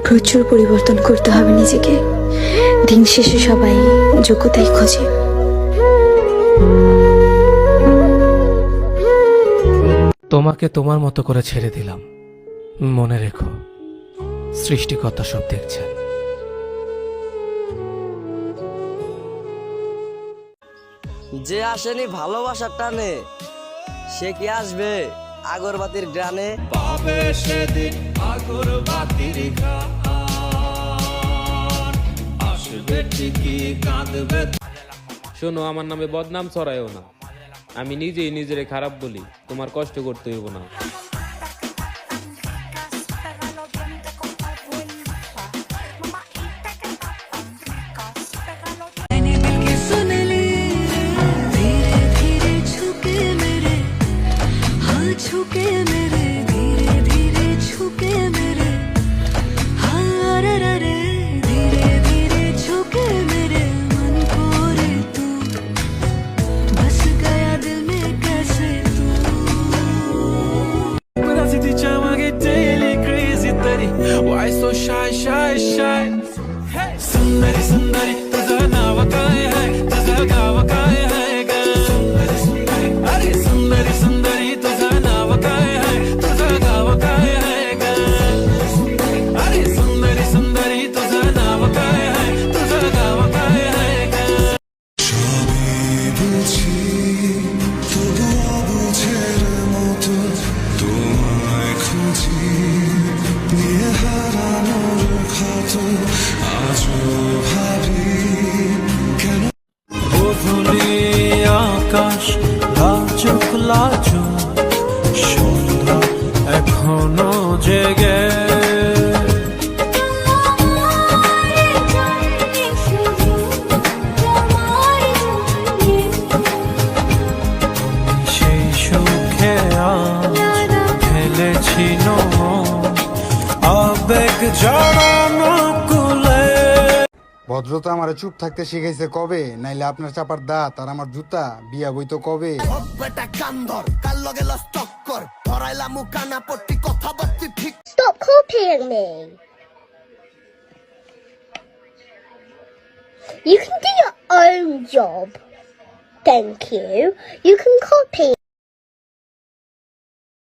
প্রচুর পরিবর্তন করতে হবে নিজেকে। দিন শেষে সবাই যোগ্যতাই খোঁজে। তোমাকে তোমার মতো করে ছেড়ে দিলাম, মনে রেখো সৃষ্টিকর্তা সব দেখছেন। যে আসেনি ভালোবাসার টানে, সে কি আসবে আগরবাতির গ্রানে? পাবে সেদিন আগরবাতির ঘ্রাণ, আসবে ঠিকই কাঁদবে। শোনো, আমার নামে বদনাম ছড়ায়ও না। আমি নিজেই নিজেরে খারাপ বলি, তোমার কষ্ট করতে হইব না। Why so shy, shy, shy? सुंदरी सुंदरी तुझं नाव काय आहे, तुझं गाव काय आहे ग? अरे सुंदरी सुंदरी तुझं नाव काय आहे, तुझं गाव काय आहे ग? अरे सुंदरी सुंदरी तुझं नाव काय आहे, तुझं गाव काय आहे ग? গধূলি আকাশ লাজুক লাজুক, সন্ধ্যা এখনো জেগে। সেই সুখে আজ ফেলেছি আবেগ জড়ানো কুলে। ভদ্রতা আমারে চুপ থাকতে শিখাইছে কবে, নাইলে আপনার চাপার দাঁত আর আমার জুতা বিয়া বইতো কবে। Stop copying me. You can do your own job. Thank you. You can copy.